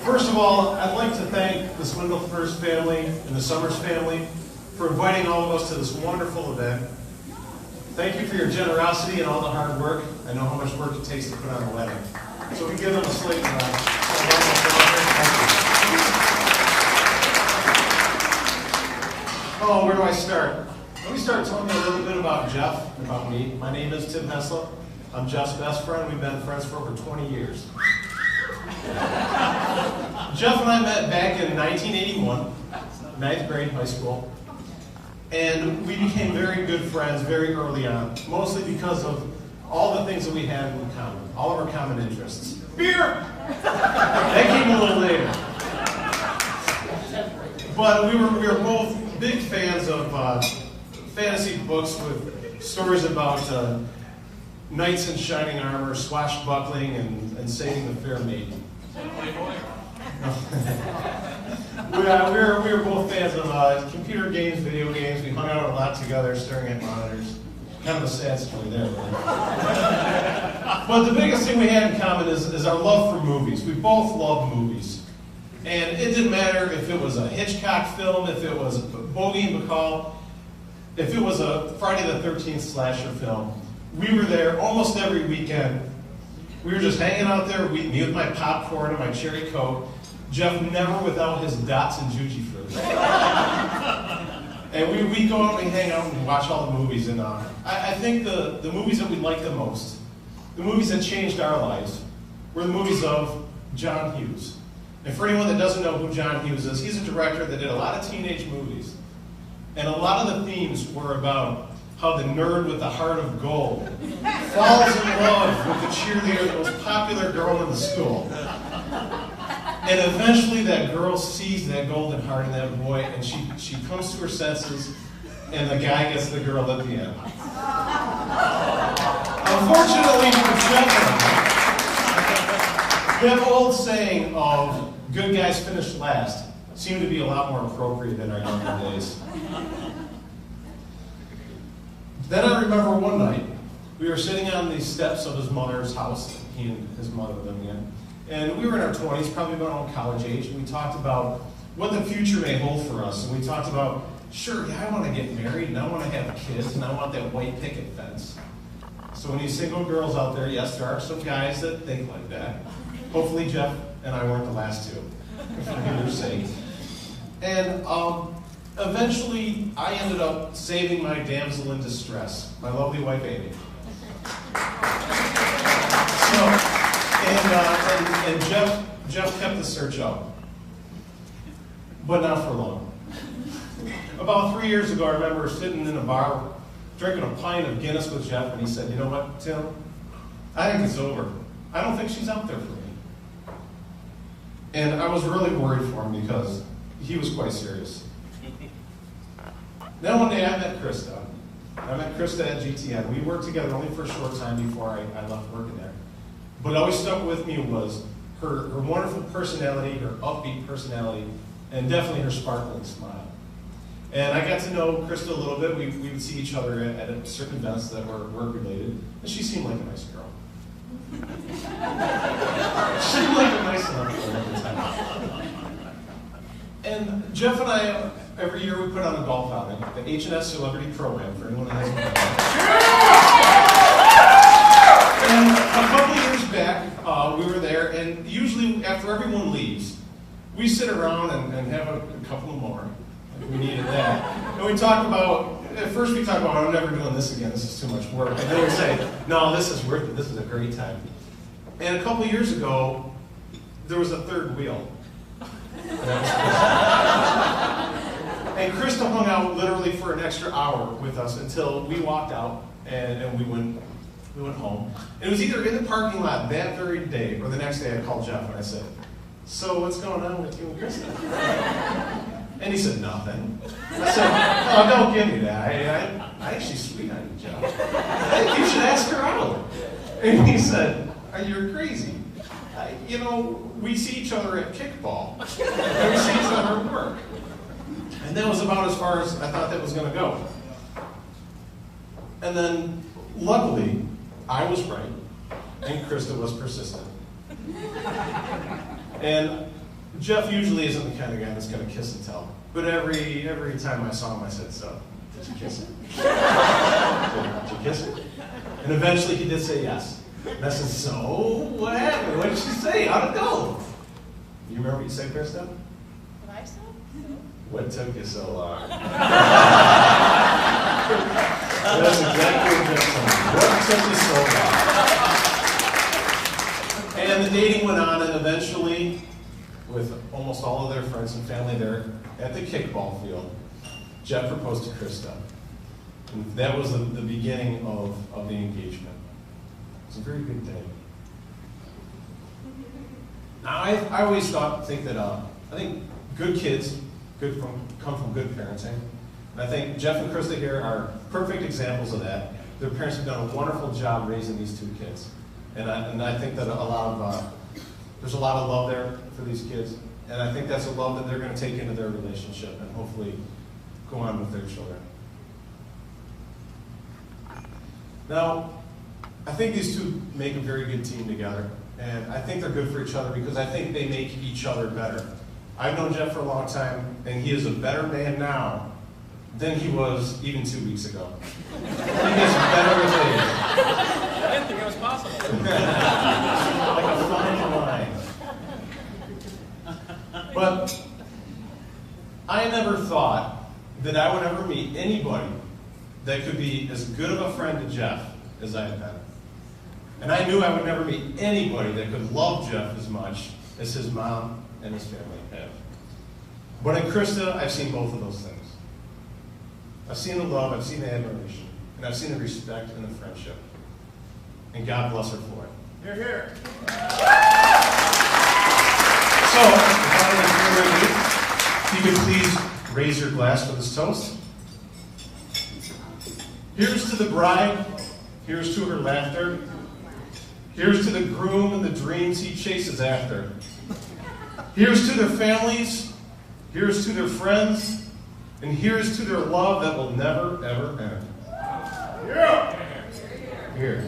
First of all, I'd like to thank the Swindle-First family and the Somers family for inviting all of us to this wonderful event. Thank you for your generosity and all the hard work. I know how much work it takes to put on a wedding. So we give them a slate and thank you. Oh, where do I start? Let me start telling you a little bit about Jeff, about me. My name is Tim Hessler. I'm Jeff's best friend. We've been friends for over 20 years. Jeff and I met back in 1981, 9th grade high school, and we became very good friends very early on, mostly because of all the things that we had in common, all of our common interests. Beer! That came a little later. But we were both big fans of fantasy books with stories about knights in shining armor, swashbuckling, and saving the fair maiden. we were both fans of computer games, video games. We hung out a lot together, staring at monitors. Kind of a sad story there. But the biggest thing we had in common is our love for movies. We both love movies. And it didn't matter if it was a Hitchcock film, if it was Bogey and Bacall, if it was a Friday the 13th slasher film. We were there almost every weekend. We were just hanging out there, me with my popcorn and my cherry Coke. Jeff never without his dots and Juji fruit. And we go out and we hang out and watch all the movies. And I think the movies that we like the most, the movies that changed our lives, were the movies of John Hughes. And for anyone that doesn't know who John Hughes is, he's a director that did a lot of teenage movies. And a lot of the themes were about how the nerd with the heart of gold falls in love with the cheerleader, the most popular girl in the school. And eventually that girl sees that golden heart in that boy, and she comes to her senses, and the guy gets the girl at the end. Unfortunately for Jeff, that old saying of good guys finish last seemed to be a lot more appropriate in our younger days. Then I remember one night, we were sitting on the steps of his mother's house, he and his mother living in, and we were in our 20s, probably about college age, and we talked about what the future may hold for us. And we talked about, sure, yeah, I want to get married, and I want to have kids, and I want that white picket fence. So when you single girls out there, yes, there are some guys that think like that. Hopefully Jeff and I weren't the last two, for goodness sake. And eventually, I ended up saving my damsel in distress, my lovely wife, Amy. So, and Jeff kept the search up, but not for long. About 3 years ago, I remember sitting in a bar, drinking a pint of Guinness with Jeff, and he said, "You know what, Tim? I think it's over. I don't think she's out there for me." And I was really worried for him because he was quite serious. Then one day I met Krista. I met Krista at GTN. We worked together only for a short time before I left working there. But always stuck with me was her wonderful personality, her upbeat personality, and definitely her sparkling smile. And I got to know Krista a little bit. We would see each other at certain events that were work-related, and she seemed like a nice girl. She seemed like a nice enough girl at the time. And Jeff and I, every year we put on a golf outing, the H&S Celebrity Pro-Am, for anyone that hasn't been. And a couple of years back, we were there, and usually after everyone leaves, we sit around and have a couple more. We needed that. And we talk about, at first we talk about, I'm never doing this again, this is too much work. And then we say, no, this is worth it, this is a great time. And a couple of years ago, there was a third wheel. And Krista hung out literally for an extra hour with us until we walked out and we went home. And it was either in the parking lot that very day or the next day I called Jeff and I said, "So what's going on with you and Krista?" And he said, "Nothing." I said, "Oh, don't give me that. I actually sweet on you, Jeff. I think you should ask her out." And he said, "You're crazy. We see each other at kickball, and we see each other at work." And that was about as far as I thought that was going to go. And then, luckily, I was right, and Krista was persistent. And Jeff usually isn't the kind of guy that's going to kiss and tell. But every time I saw him, I said, so, did you kiss her? Did you kiss her? And eventually he did say yes. And I said, so, what happened? What did she say? How'd it go? You remember what you said, Krista? What I said? What took you so long? That's exactly what Jeff told me. What took you so long? And the dating went on, and eventually, with almost all of their friends and family there at the kickball field, Jeff proposed to Krista. And that was the beginning of the engagement. It's a very good day. Now, I always think that I think good kids come from good parenting. And I think Jeff and Krista here are perfect examples of that. Their parents have done a wonderful job raising these two kids. And I think that there's a lot of love there for these kids. And I think that's a love that they're going to take into their relationship and hopefully go on with their children. Now, I think these two make a very good team together. And I think they're good for each other because I think they make each other better. I've known Jeff for a long time, and he is a better man now than he was even 2 weeks ago. He gets better with age. I didn't think it was possible. Like a fine wine. But I never thought that I would ever meet anybody that could be as good of a friend to Jeff as I had been. And I knew I would never meet anybody that could love Jeff as much as his mom and his family have. But in Krista, I've seen both of those things. I've seen the love, I've seen the admiration, and I've seen the respect and the friendship. And God bless her for it. Hear, hear. So, if you could please raise your glass for this toast. Here's to the bride. Here's to her laughter. Here's to the groom and the dreams he chases after. Here's to their families. Here's to their friends. And here's to their love that will never, ever end. Yeah. Here.